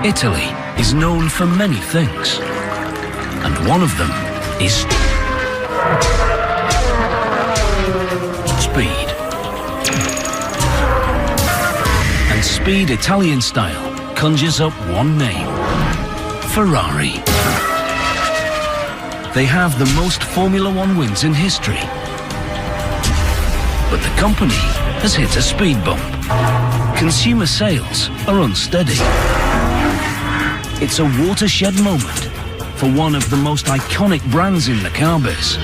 Italy is known for many things, and one of them is speed. And speed Italian style conjures up one name: Ferrari. They have the most Formula One wins in history. But the company has hit a speed bump. Consumer sales are unsteady. It's a watershed moment for one of the most iconic brands in the car biz.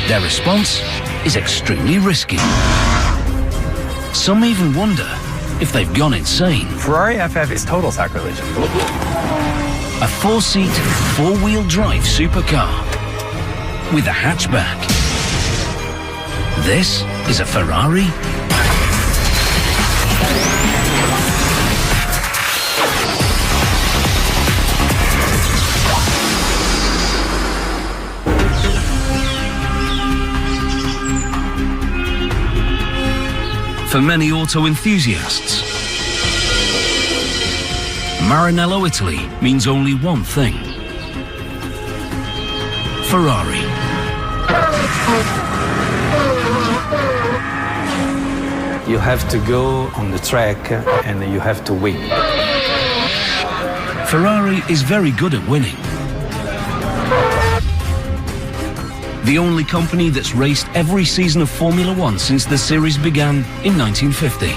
Their response is extremely risky. Some even wonder if they've gone insane. Ferrari FF is total sacrilege. A four-seat, four-wheel drive supercar with a hatchback. This is a Ferrari? For many auto enthusiasts, Maranello, Italy means only one thing: Ferrari. You have to go on the track and you have to win. Ferrari is very good at winning. The only company that's raced every season of Formula One since the series began in 1950.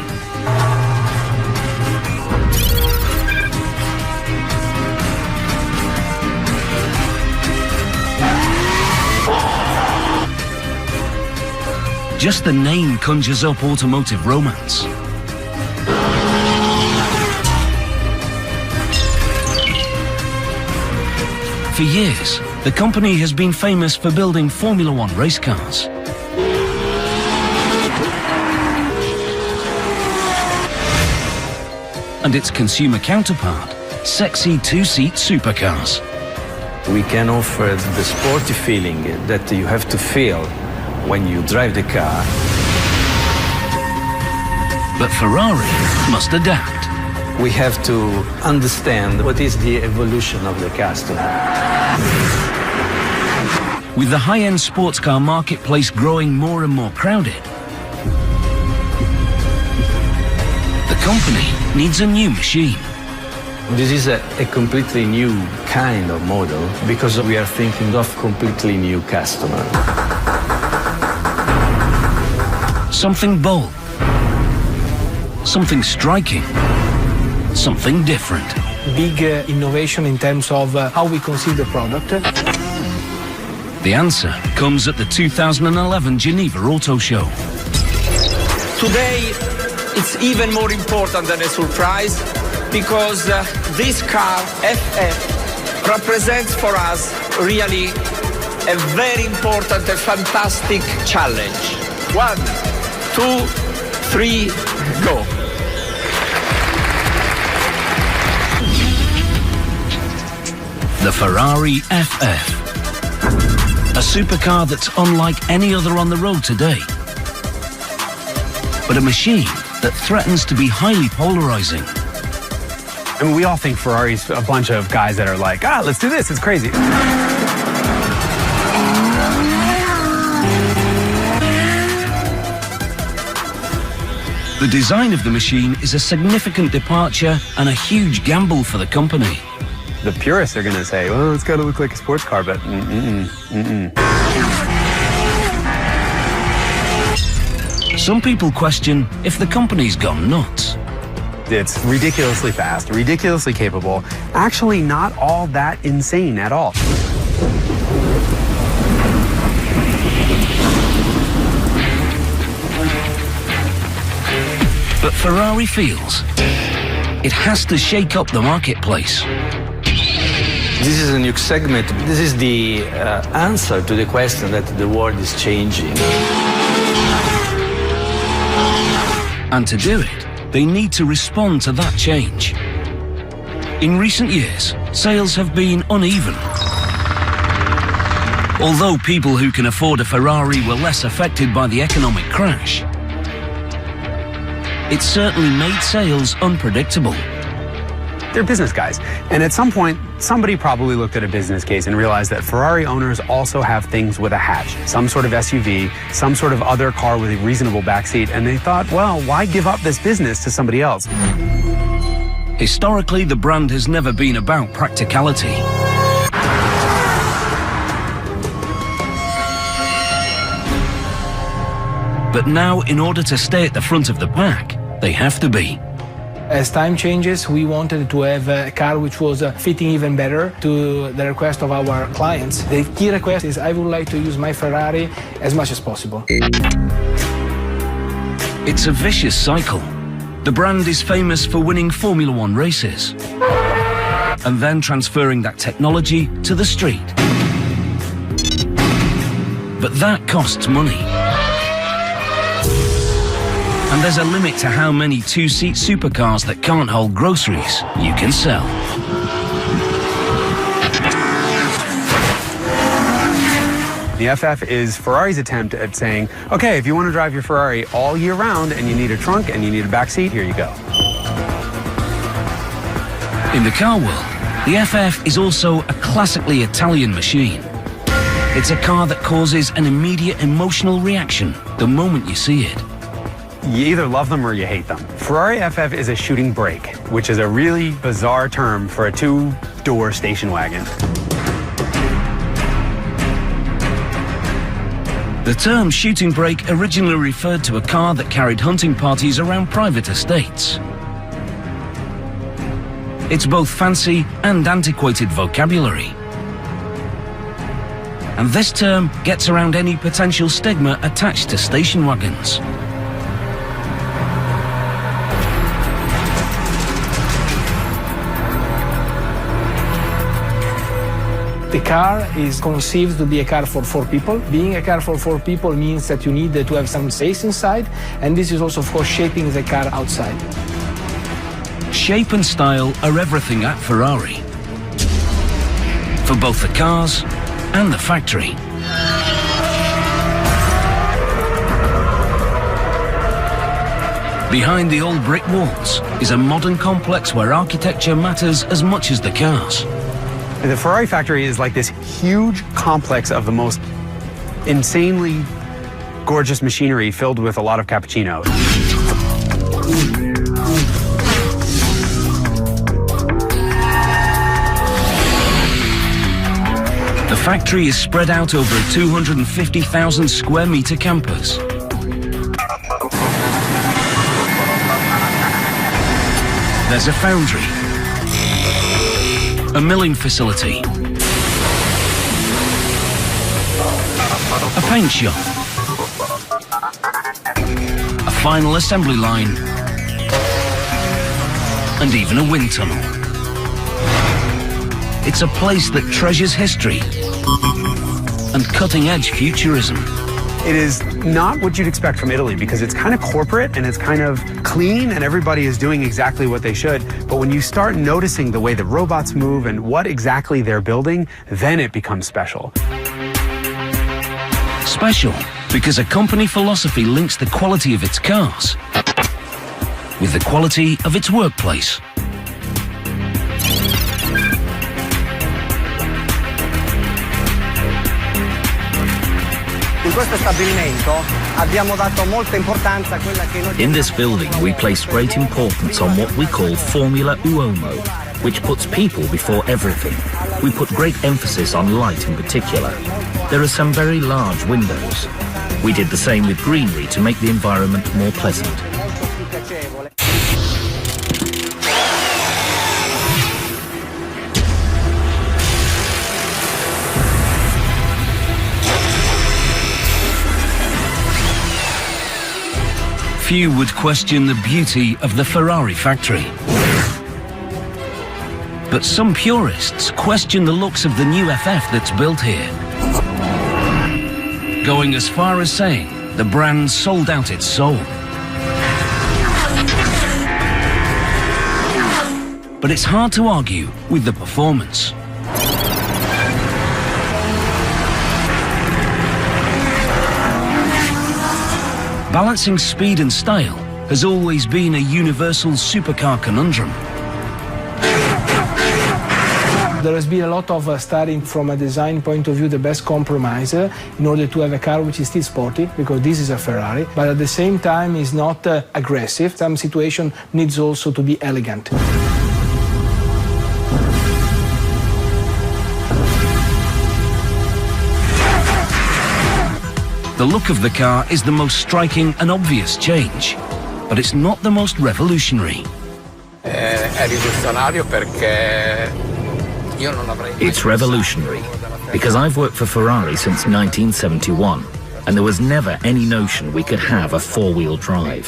Just the name conjures up automotive romance. For years, the company has been famous for building Formula One race cars. And its consumer counterpart, sexy two-seat supercars. We can offer the sporty feeling that you have to feel when you drive the car. But Ferrari must adapt. We have to understand what is the evolution of the customer. With the high-end sports car marketplace growing more and more crowded, the company needs a new machine. This is a completely new kind of model because we are thinking of completely new customer. Something bold, something striking, something different. Big innovation in terms of how we conceive the product. The answer comes at the 2011 Geneva Auto Show. Today, it's even more important than a surprise because this car, FF, represents for us really a very important and fantastic challenge. 1, 2, 3, go. The Ferrari FF. A supercar that's unlike any other on the road today. But a machine that threatens to be highly polarizing. I mean, we all think Ferrari's a bunch of guys that are like, let's do this, it's crazy. The design of the machine is a significant departure and a huge gamble for the company. The purists are going to say, well, it's got to look like a sports car, but Some people question if the company's gone nuts. It's ridiculously fast, ridiculously capable, actually not all that insane at all. But Ferrari feels it has to shake up the marketplace. This is a new segment. This is the answer to the question that the world is changing. And to do it, they need to respond to that change. In recent years, sales have been uneven. Although people who can afford a Ferrari were less affected by the economic crash, it certainly made sales unpredictable. They're business guys. And at some point, somebody probably looked at a business case and realized that Ferrari owners also have things with a hatch, some sort of SUV, some sort of other car with a reasonable backseat, and they thought, well, why give up this business to somebody else? Historically, the brand has never been about practicality. But now, in order to stay at the front of the pack, they have to be. As time changes, we wanted to have a car which was fitting even better to the request of our clients. The key request is I would like to use my Ferrari as much as possible. It's a vicious cycle. The brand is famous for winning Formula One races and then transferring that technology to the street. But that costs money. And there's a limit to how many two-seat supercars that can't hold groceries you can sell. The FF is Ferrari's attempt at saying, okay, if you want to drive your Ferrari all year round and you need a trunk and you need a backseat, here you go. In the car world, the FF is also a classically Italian machine. It's a car that causes an immediate emotional reaction the moment you see it. You either love them or you hate them. Ferrari FF is a shooting brake, which is a really bizarre term for a two-door station wagon. The term shooting brake originally referred to a car that carried hunting parties around private estates. It's both fancy and antiquated vocabulary. And this term gets around any potential stigma attached to station wagons. The car is conceived to be a car for 4 people. Being a car for 4 people means that you need to have some space inside, and this is also, of course, shaping the car outside. Shape and style are everything at Ferrari. For both the cars and the factory. Behind the old brick walls is a modern complex where architecture matters as much as the cars. The Ferrari factory is like this huge complex of the most insanely gorgeous machinery filled with a lot of cappuccinos. The factory is spread out over a 250,000 square meter campus. There's a foundry, a milling facility, a paint shop, a final assembly line, and even a wind tunnel. It's a place that treasures history and cutting-edge futurism. It is not what you'd expect from Italy because it's kind of corporate and it's kind of clean and everybody is doing exactly what they should. But when you start noticing the way the robots move and what exactly they're building, then it becomes special. Special because a company philosophy links the quality of its cars with the quality of its workplace. In this building, we place great importance on what we call Formula Uomo, which puts people before everything. We put great emphasis on light in particular. There are some very large windows. We did the same with greenery to make the environment more pleasant. Few would question the beauty of the Ferrari factory. But some purists question the looks of the new FF that's built here, going as far as saying the brand sold out its soul. But it's hard to argue with the performance. Balancing speed and style has always been a universal supercar conundrum. There has been a lot of studying from a design point of view, the best compromise in order to have a car which is still sporty, because this is a Ferrari, but at the same time is not aggressive. Some situation needs also to be elegant. The look of the car is the most striking and obvious change, but it's not the most revolutionary. It's revolutionary because I've worked for Ferrari since 1971, and there was never any notion we could have a four-wheel drive.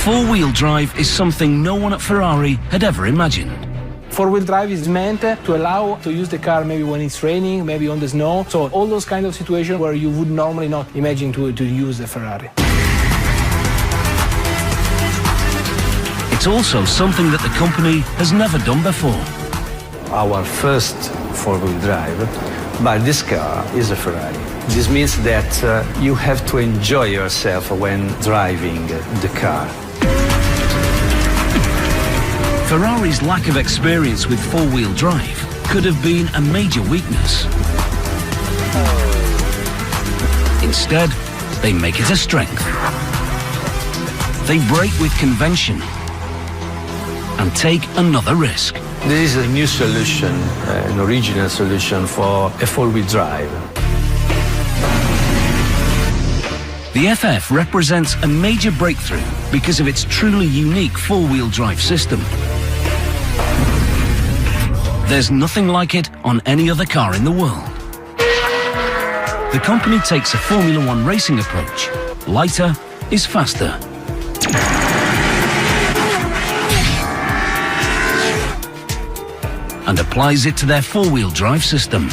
Four-wheel drive is something no one at Ferrari had ever imagined. Four-wheel drive is meant to allow to use the car maybe when it's raining, maybe on the snow. So all those kind of situations where you would normally not imagine to use a Ferrari. It's also something that the company has never done before. Our first four-wheel drive, but this car is a Ferrari. This means that you have to enjoy yourself when driving the car. Ferrari's lack of experience with four-wheel drive could have been a major weakness. Instead, they make it a strength. They break with convention and take another risk. This is a new solution, an original solution for a four-wheel drive. The FF represents a major breakthrough because of its truly unique four-wheel drive system. There's nothing like it on any other car in the world. The company takes a Formula One racing approach. Lighter is faster. And applies it to their four-wheel drive system.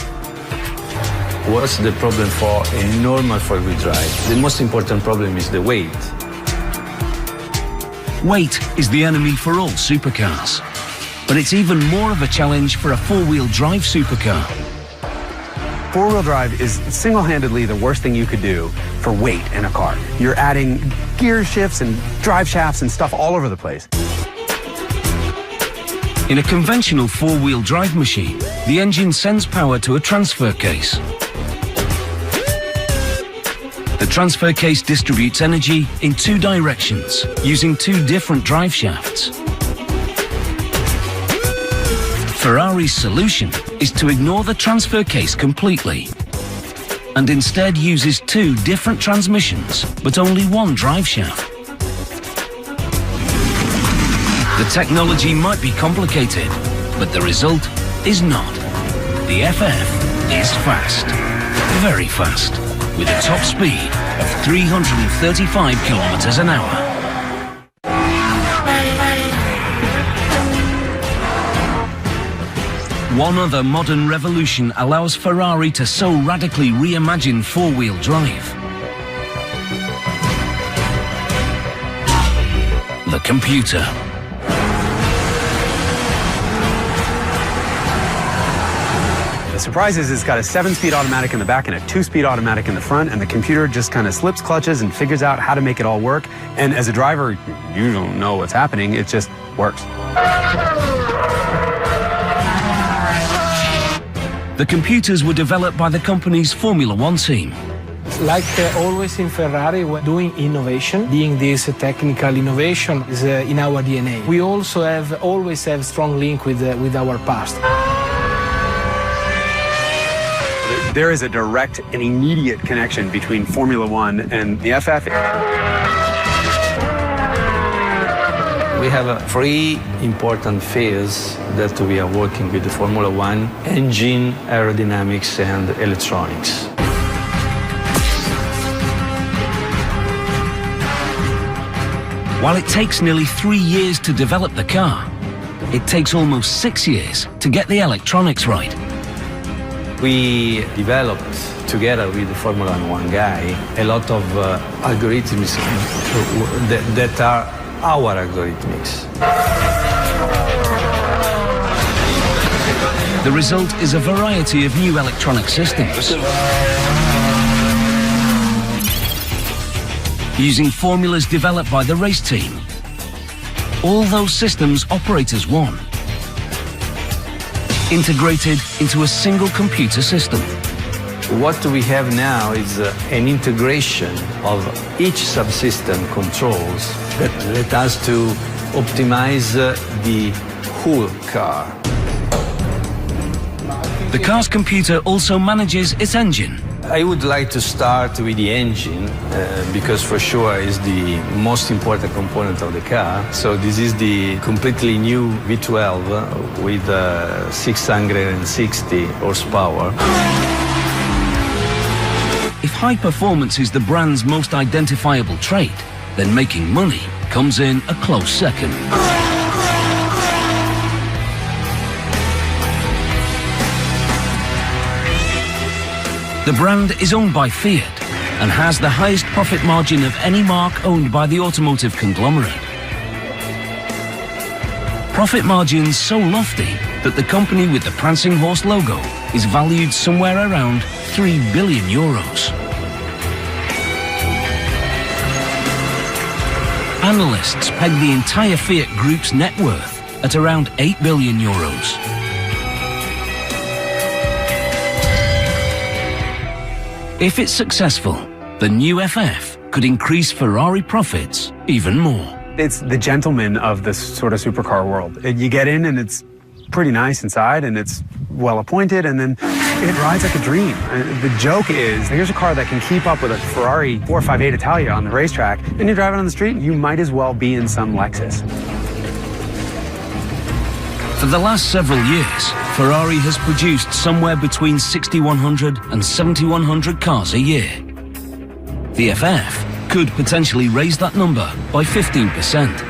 What's the problem for a normal four-wheel drive? The most important problem is the weight. Weight is the enemy for all supercars. But it's even more of a challenge for a four-wheel drive supercar. Four-wheel drive is single-handedly the worst thing you could do for weight in a car. You're adding gear shifts and drive shafts and stuff all over the place. In a conventional four-wheel drive machine, the engine sends power to a transfer case. The transfer case distributes energy in two directions, using two different drive shafts. Ferrari's solution is to ignore the transfer case completely and instead uses two different transmissions, but only one drive shaft. The technology might be complicated, but the result is not. The FF is fast, very fast, with a top speed of 335 kilometers an hour. One other modern revolution allows Ferrari to so radically reimagine four-wheel drive. The computer. The surprise is it's got a 7-speed automatic in the back and a 2-speed automatic in the front, and the computer just kind of slips clutches and figures out how to make it all work. And as a driver, you don't know what's happening, it just works. The computers were developed by the company's Formula One team. Like always in Ferrari, we're doing innovation. Being this technical innovation is in our DNA. We also always have strong link with our past. There is a direct and immediate connection between Formula One and the FF. We have three important fields that we are working with the Formula One: engine, aerodynamics, and electronics. While it takes nearly 3 years to develop the car, it takes almost 6 years to get the electronics right. We developed, together with the Formula One guy, a lot of algorithms that are our algorithms. The result is a variety of new electronic systems. Using formulas developed by the race team, all those systems operate as one, integrated into a single computer system. What we have now is an integration of each subsystem controls that let us to optimize the whole car. The car's computer also manages its engine. I would like to start with the engine because for sure is the most important component of the car. So this is the completely new V12 with 660 horsepower. If high performance is the brand's most identifiable trait, then making money comes in a close second. The brand is owned by Fiat and has the highest profit margin of any marque owned by the automotive conglomerate. Profit margins so lofty that the company with the prancing horse logo is valued somewhere around 3 billion euros. Analysts peg the entire Fiat Group's net worth at around 8 billion euros. If it's successful, the new FF could increase Ferrari profits even more. It's the gentleman of this sort of supercar world. You get in and it's pretty nice inside and it's well appointed, and then it rides like a dream. And the joke is, here's a car that can keep up with a Ferrari 458 Italia on the racetrack, and you drive it on the street, you might as well be in some Lexus. For the last several years, Ferrari has produced somewhere between 6,100 and 7,100 cars a year. The FF could potentially raise that number by 15%.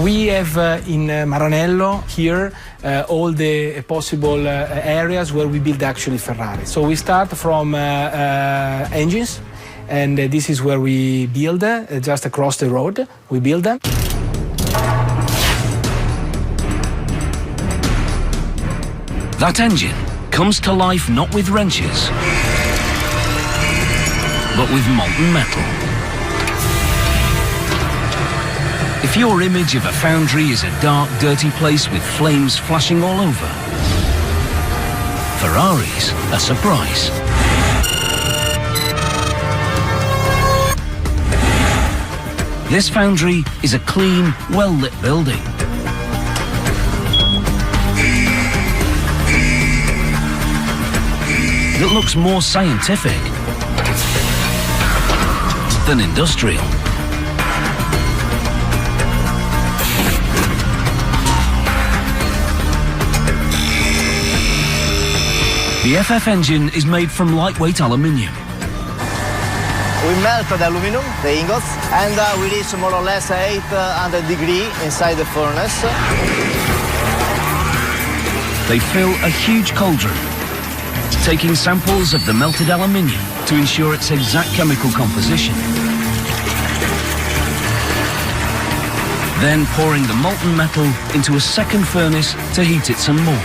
We have in Maranello here all the possible areas where we build actually Ferrari. So we start from engines, and this is where we build, just across the road, we build them. That engine comes to life not with wrenches, but with molten metal. If your image of a foundry is a dark, dirty place with flames flashing all over, Ferrari's a surprise. This foundry is a clean, well-lit building. That looks more scientific than industrial. The FF engine is made from lightweight aluminium. We melt the aluminum, the ingots, and we reach more or less 800 degrees inside the furnace. They fill a huge cauldron, taking samples of the melted aluminium to ensure its exact chemical composition. Then pouring the molten metal into a second furnace to heat it some more.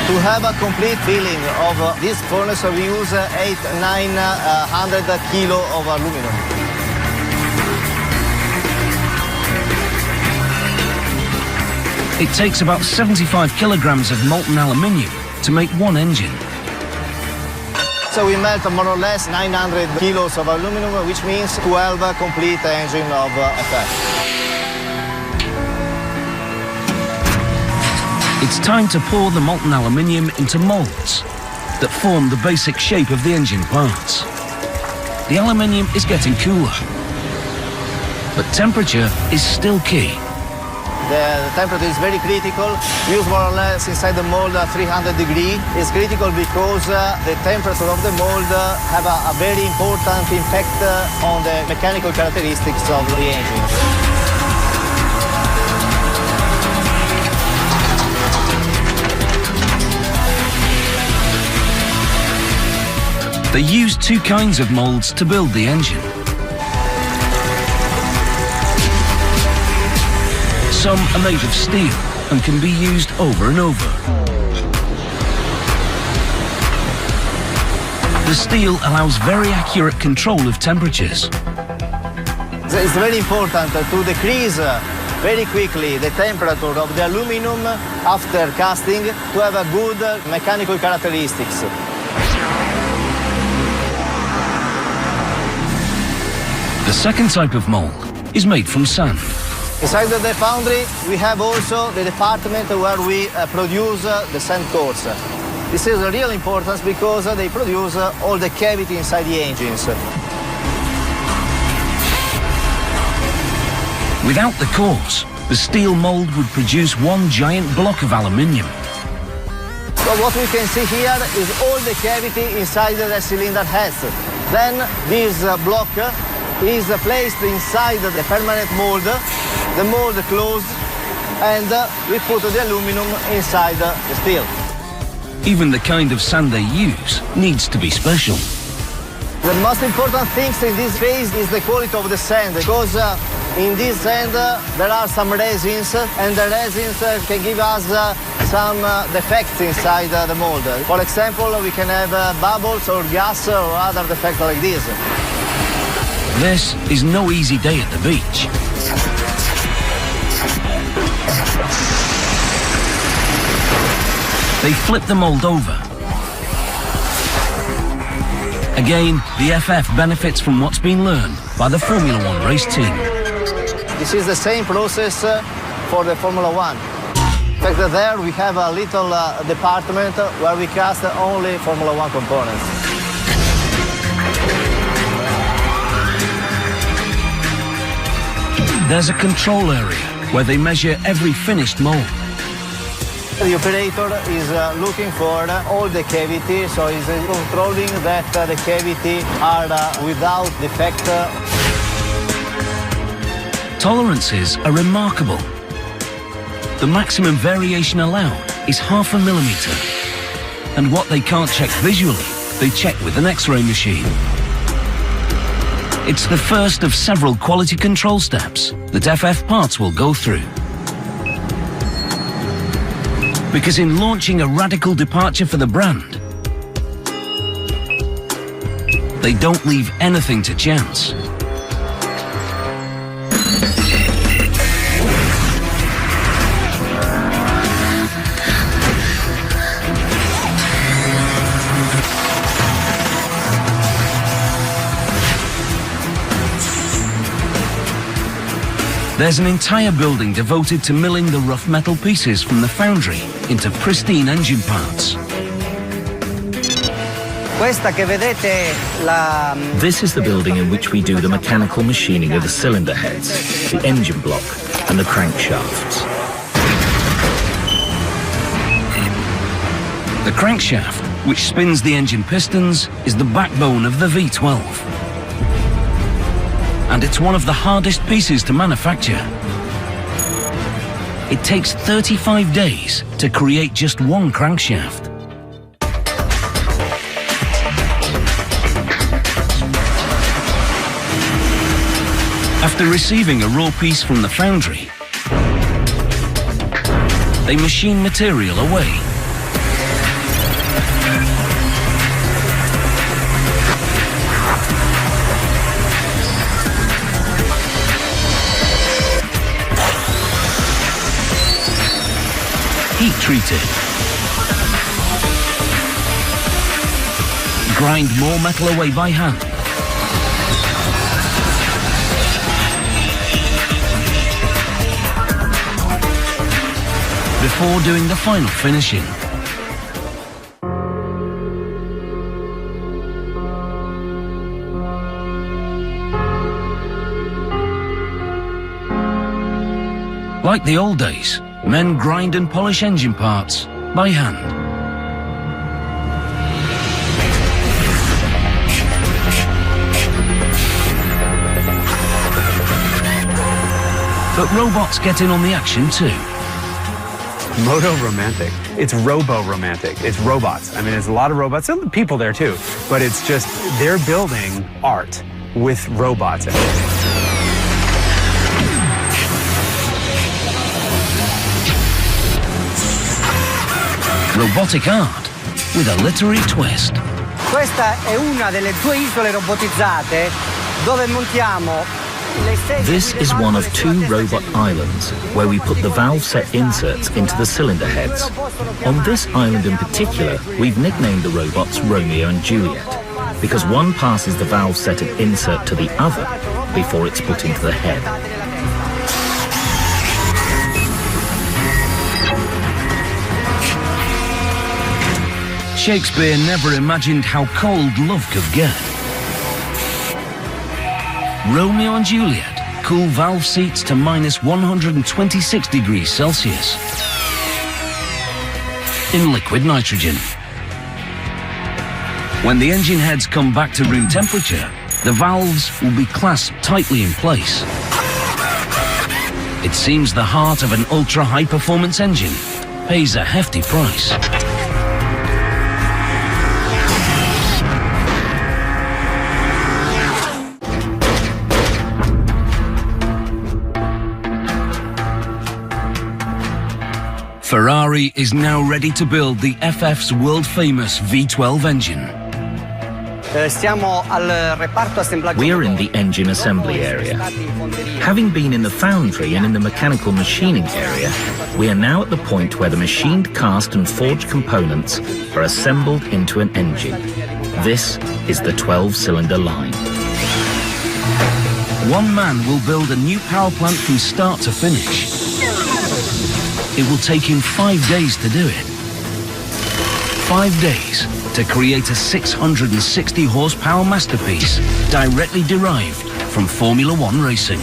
To have a complete filling of this furnace, we use 900 kilo of aluminum. It takes about 75 kilograms of molten aluminium to make one engine. So we melt more or less 900 kilos of aluminum, which means 12 complete engine of FF. It's time to pour the molten aluminium into molds that form the basic shape of the engine parts. The aluminium is getting cooler, but temperature is still key. The temperature is very critical. We use more or less inside the mold 300 degrees. It's critical because the temperature of the mold have a very important impact on the mechanical characteristics of the engine. They use two kinds of molds to build the engine. Some are made of steel and can be used over and over. The steel allows very accurate control of temperatures. It's very important to decrease very quickly the temperature of the aluminum after casting to have a good mechanical characteristics. The second type of mold is made from sand. Inside the foundry, we have also the department where we produce the sand cores. This is a real importance because they produce all the cavity inside the engines. Without the cores, the steel mold would produce one giant block of aluminium. So what we can see here is all the cavity inside the cylinder heads. Then this block is placed inside the permanent mold. The mold closed, and we put the aluminum inside the steel. Even the kind of sand they use needs to be special. The most important thing in this phase is the quality of the sand, because in this sand there are some resins, and the resins can give us some defects inside the mold. For example, we can have bubbles or gas or other defects like this. This is no easy day at the beach. They flip the mold over. Again, the FF benefits from what's been learned by the Formula One race team. This is the same process for the Formula One. In fact, there we have a little department where we cast only Formula One components. There's a control area where they measure every finished mold. The operator is looking for all the cavity, so he's controlling that the cavity are without defect. Tolerances are remarkable. The maximum variation allowed is 0.5 millimeter. And what they can't check visually, they check with an X-ray machine. It's the first of several quality control steps that FF parts will go through. Because in launching a radical departure for the brand, they don't leave anything to chance. There's an entire building devoted to milling the rough metal pieces from the foundry into pristine engine parts. This is the building in which we do the mechanical machining of the cylinder heads, the engine block, and the crankshafts. The crankshaft, which spins the engine pistons, is the backbone of the V12. And it's one of the hardest pieces to manufacture. It takes 35 days to create just one crankshaft. After receiving a raw piece from the foundry, they machine material away. Heat treated. Grind more metal away by hand. Before doing the final finishing. Like the old days, men grind and polish engine parts by hand. But robots get in on the action too. Moto-romantic. It's robo-romantic. It's robots. I mean, there's a lot of robots, and people there too, but it's just, they're building art with robots. Robotic art with a literary twist. Questa è una delle 2 isole robotizzate dove montiamo This is one of 2 robot islands where we put the valve set inserts into the cylinder heads. On this island in particular, we've nicknamed the robots Romeo and Juliet, because one passes the valve setted insert to the other before it's put into the head. Shakespeare never imagined how cold love could get. Romeo and Juliet cool valve seats to minus 126 degrees Celsius in liquid nitrogen. When the engine heads come back to room temperature, the valves will be clasped tightly in place. It seems the heart of an ultra-high-performance engine pays a hefty price. Ferrari is now ready to build the FF's world-famous V12 engine. We are in the engine assembly area. Having been in the foundry and in the mechanical machining area, we are now at the point where the machined cast and forged components are assembled into an engine. This is the 12-cylinder line. One man will build a new power plant from start to finish. It will take him 5 days to do it. 5 days to create a 660 horsepower masterpiece directly derived from Formula One racing.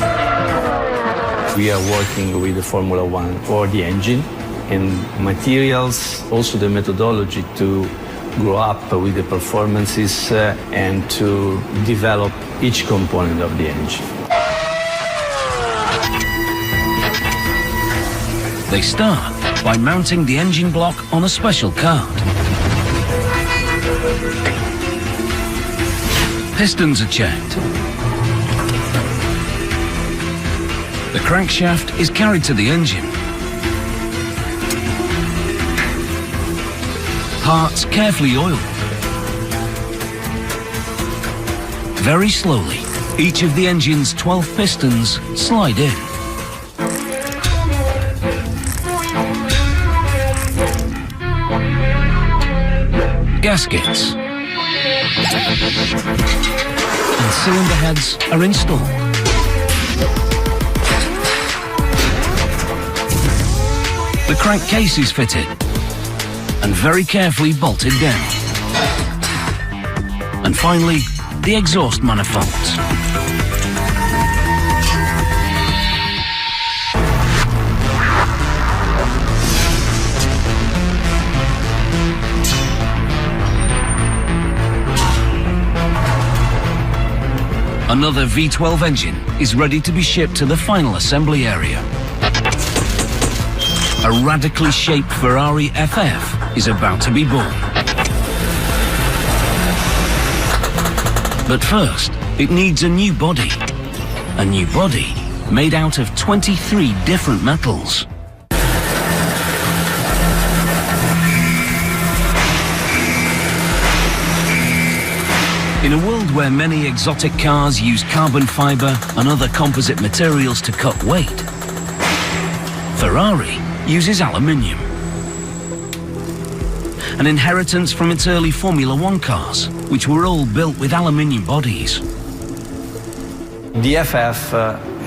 We are working with the Formula One for the engine and materials, also the methodology to grow up with the performances and to develop each component of the engine. They start by mounting the engine block on a special card. Pistons are checked. The crankshaft is carried to the engine. Parts carefully oiled. Very slowly, each of the engine's 12 pistons slide in. Gaskets and cylinder heads are installed. The crankcase is fitted and very carefully bolted down. And finally, the exhaust manifolds. Another V12 engine is ready to be shipped to the final assembly area. A radically shaped Ferrari FF is about to be born. But first, it needs a new body. A new body made out of 23 different metals. In a world where many exotic cars use carbon fiber and other composite materials to cut weight, Ferrari uses aluminium. An inheritance from its early Formula One cars, which were all built with aluminium bodies. The FF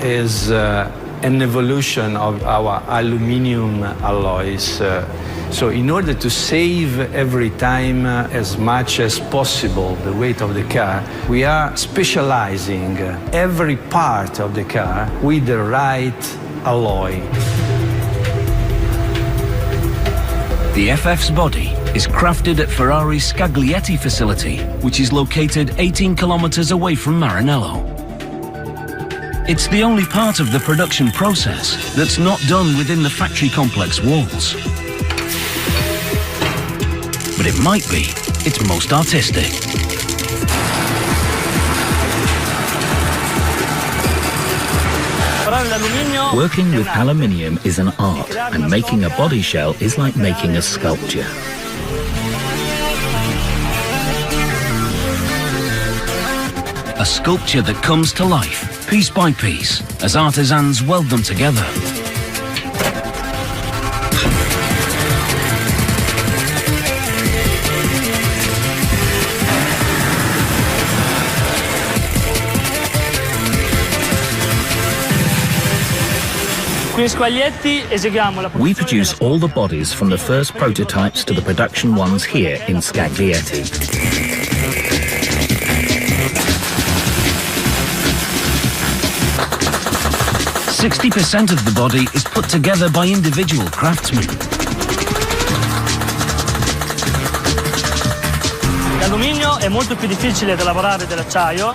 is an evolution of our aluminium alloys. So in order to save every time as much as possible the weight of the car, we are specializing every part of the car with the right alloy. The FF's body is crafted at Ferrari's Scaglietti facility, which is located 18 kilometers away from Maranello. It's the only part of the production process that's not done within the factory complex walls. But it might be its most artistic. Working with aluminium is an art, and making a body shell is like making a sculpture. A sculpture that comes to life piece by piece, as artisans weld them together. We produce all the bodies from the first prototypes to the production ones here in Scaglietti. 60% of the body is put together by individual craftsmen. L'alluminio è molto più difficile da lavorare dell'acciaio.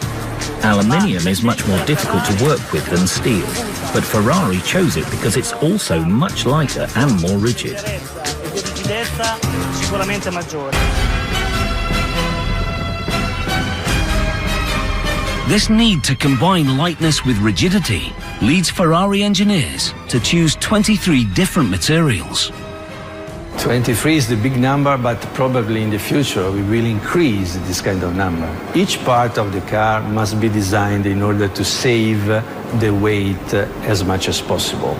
Aluminium is much more difficult to work with than steel, but Ferrari chose it because it's also much lighter and more rigid. Di rigidezza sicuramente maggiore. This need to combine lightness with rigidity leads Ferrari engineers to choose 23 different materials. 23 is the big number, but probably in the future we will increase this kind of number. Each part of the car must be designed in order to save the weight as much as possible.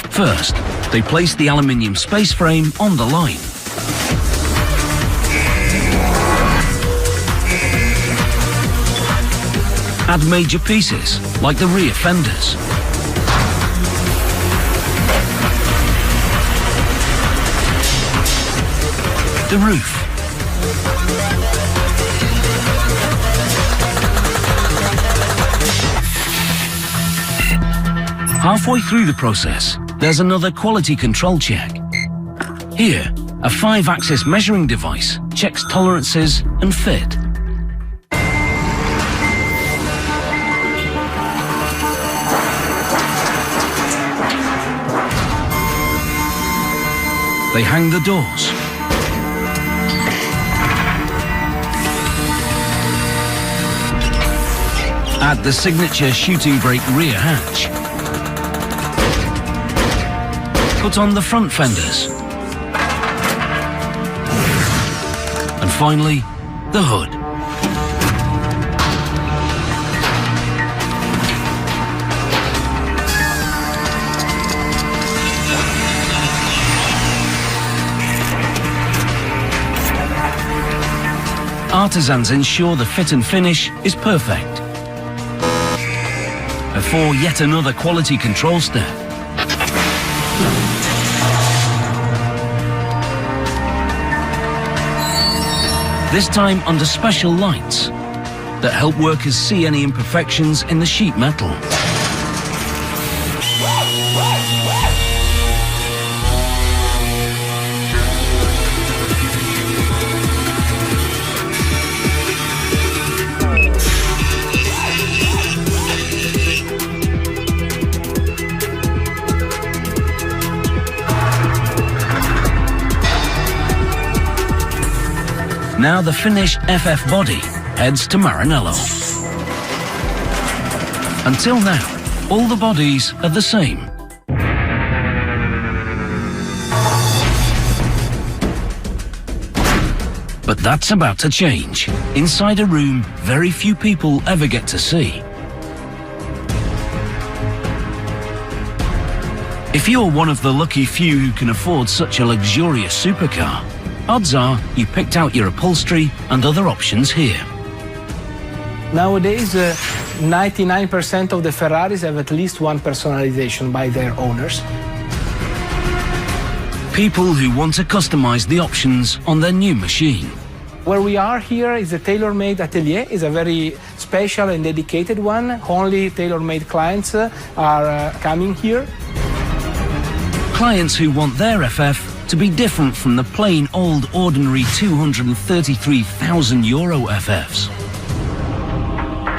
First, they place the aluminium space frame on the line. Add major pieces, like the rear fenders. The roof. Halfway through the process, there's another quality control check. Here, a 5-axis measuring device checks tolerances and fit. They hang the doors. Add the signature shooting brake rear hatch. Put on the front fenders. And finally, the hood. Artisans ensure the fit and finish is perfect before yet another quality control step. This time under special lights that help workers see any imperfections in the sheet metal. Now the finished FF body heads to Maranello. Until now, all the bodies are the same. But that's about to change. Inside a room very few people ever get to see. If you're one of the lucky few who can afford such a luxurious supercar, odds are you picked out your upholstery and other options here. Nowadays, 99% of the Ferraris have at least one personalization by their owners. People who want to customize the options on their new machine. Where we are here is a tailor-made atelier. It's a very special and dedicated one. Only tailor-made clients are coming here. Clients who want their FF to be different from the plain old ordinary €233,000 FFs.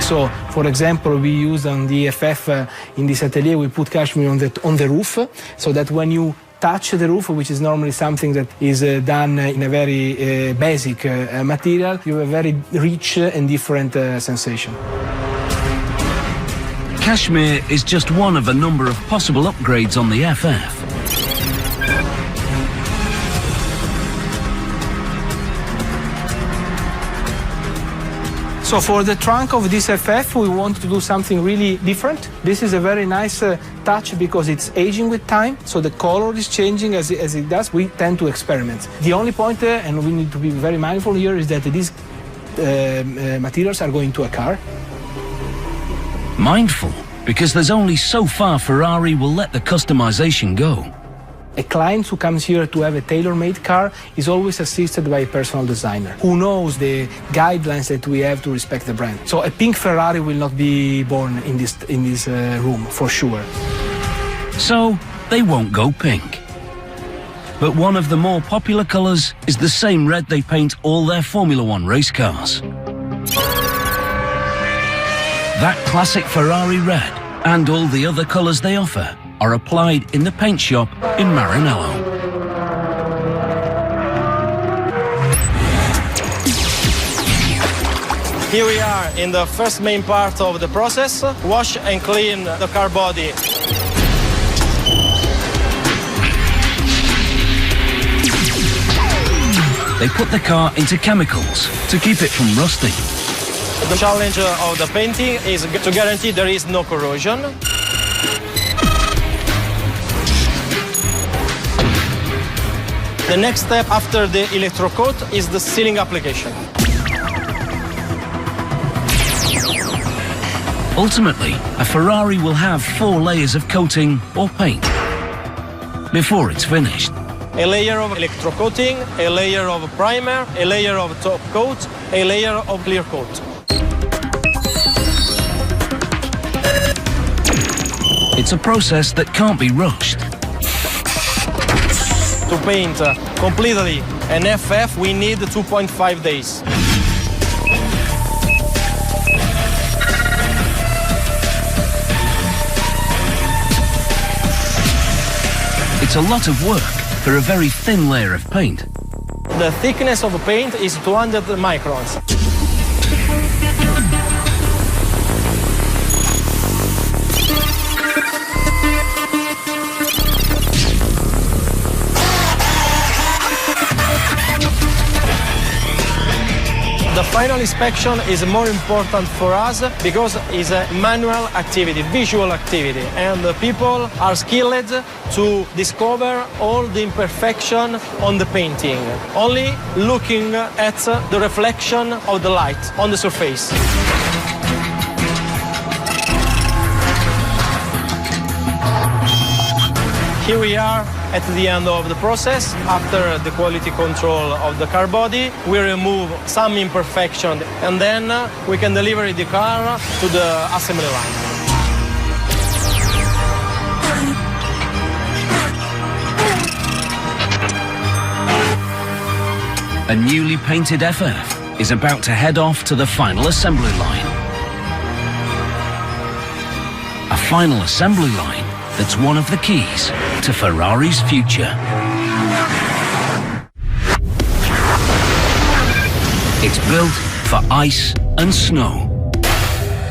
So, for example, we use on the FF in this atelier, we put cashmere on the roof, so that when you touch the roof, which is normally something that is done in a very basic material, you have a very rich and different sensation. Cashmere is just one of a number of possible upgrades on the FF. So for the trunk of this FF, we want to do something really different. This is a very nice touch because it's aging with time, so the color is changing as it does. We tend to experiment. The only point, and we need to be very mindful here, is that these materials are going to a car. Mindful, because there's only so far Ferrari will let the customization go. A client who comes here to have a tailor-made car is always assisted by a personal designer who knows the guidelines that we have to respect the brand. So a pink Ferrari will not be born in this room, for sure. So they won't go pink. But one of the more popular colors is the same red they paint all their Formula One race cars. That classic Ferrari red and all the other colors they offer are applied in the paint shop in Maranello. Here we are in the first main part of the process, wash and clean the car body. They put the car into chemicals to keep it from rusting. The challenge of the painting is to guarantee there is no corrosion. The next step after the electrocoat is the sealing application. Ultimately, a Ferrari will have 4 layers of coating or paint before it's finished. A layer of electrocoating, a layer of primer, a layer of top coat, a layer of clear coat. It's a process that can't be rushed. To paint completely an FF, we need 2.5 days. It's a lot of work for a very thin layer of paint. The thickness of the paint is 200 microns. The final inspection is more important for us because it's a manual activity, visual activity, and the people are skilled to discover all the imperfection on the painting, only looking at the reflection of the light on the surface. Here we are at the end of the process. After the quality control of the car body, we remove some imperfection and then we can deliver the car to the assembly line. A newly painted FF is about to head off to the final assembly line. A final assembly line that's one of the keys to Ferrari's future. It's built for ice and snow.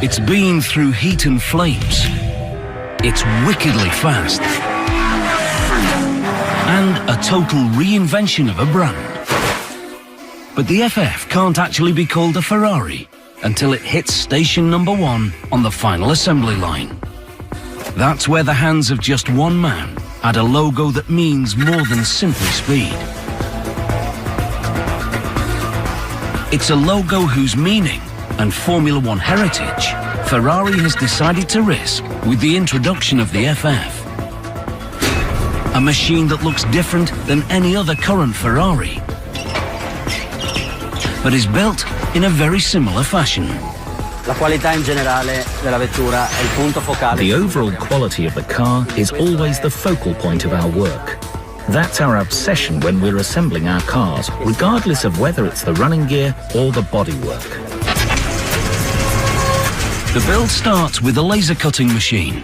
It's been through heat and flames. It's wickedly fast. And a total reinvention of a brand. But the FF can't actually be called a Ferrari until it hits station number 1 on the final assembly line. That's where the hands of just one man add a logo that means more than simply speed. It's a logo whose meaning and Formula One heritage Ferrari has decided to risk with the introduction of the FF. A machine that looks different than any other current Ferrari, but is built in a very similar fashion. La qualità in generale della vettura è il punto focale. The overall quality of the car is always the focal point of our work. That's our obsession when we're assembling our cars, regardless of whether it's the running gear or the bodywork. The build starts with a laser cutting machine.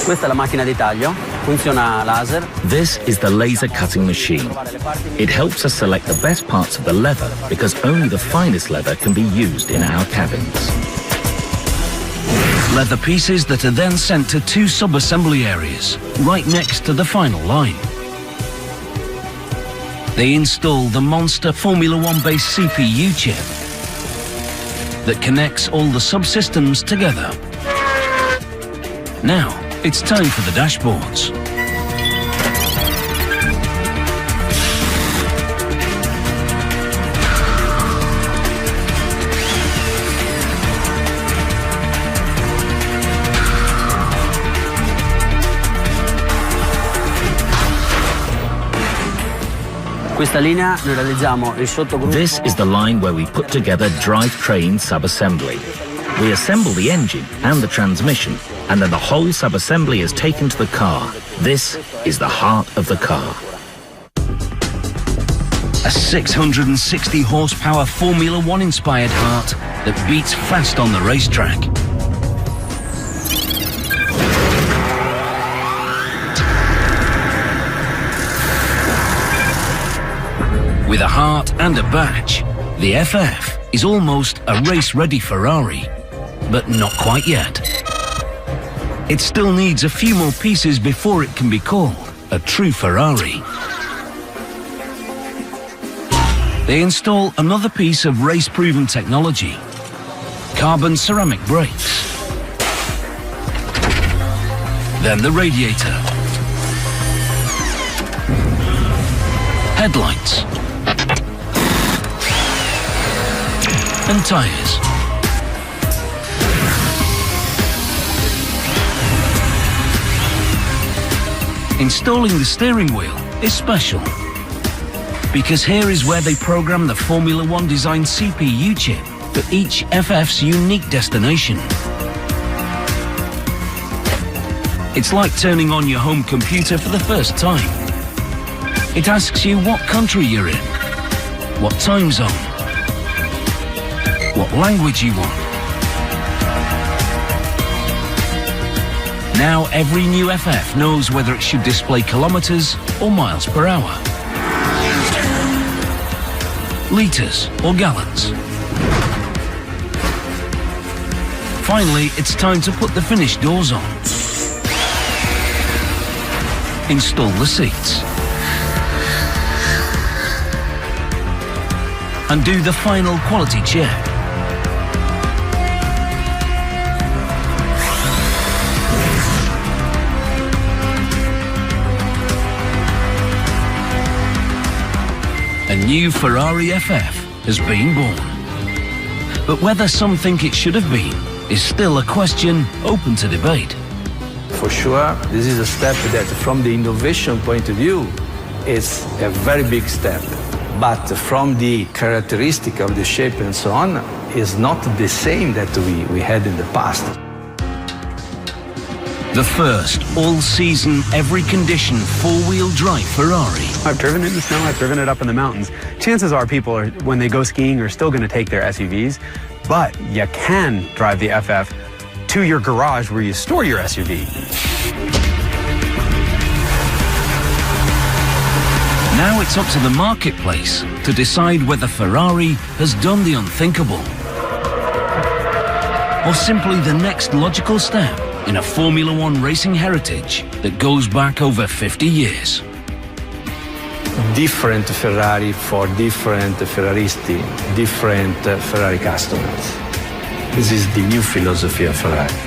Questa è la macchina di taglio, funziona a laser. This is the laser cutting machine. It helps us select the best parts of the leather because only the finest leather can be used in our cabins. Leather pieces that are then sent to 2 sub-assembly areas, right next to the final line. They install the monster Formula One based CPU chip. that connects all the subsystems together. Now, it's time for the dashboards. Questa linea noi realizziamo il sottogruppo. This is the line where we put together drivetrain subassembly. We assemble the engine and the transmission, and then the whole subassembly is taken to the car. This is the heart of the car. A 660 horsepower Formula One inspired heart that beats fast on the racetrack. With a heart and a badge, the FF is almost a race-ready Ferrari, but not quite yet. It still needs a few more pieces before it can be called a true Ferrari. They install another piece of race-proven technology, carbon ceramic brakes. Then the radiator, headlights, and tyres. Installing the steering wheel is special, because here is where they program the Formula One design CPU chip for each FF's unique destination. It's like turning on your home computer for the first time. It asks you what country you're in, what time zone, what language you want. Now every new FF knows whether it should display kilometers or miles per hour, liters or gallons. Finally, it's time to put the finished doors on, install the seats, and do the final quality check. A new Ferrari FF has been born. But whether some think it should have been is still a question open to debate. For sure, this is a step that from the innovation point of view, it's a very big step. But from the characteristic of the shape and so on, is not the same that we had in the past. The first all-season, every-condition four-wheel drive Ferrari. I've driven it in the snow, I've driven it up in the mountains. Chances are people, when they go skiing, are still going to take their SUVs, but you can drive the FF to your garage where you store your SUV. Now it's up to the marketplace to decide whether Ferrari has done the unthinkable, or simply the next logical step in a Formula One racing heritage that goes back over 50 years. Different Ferrari for different Ferraristi, different Ferrari customers. This is the new philosophy of Ferrari.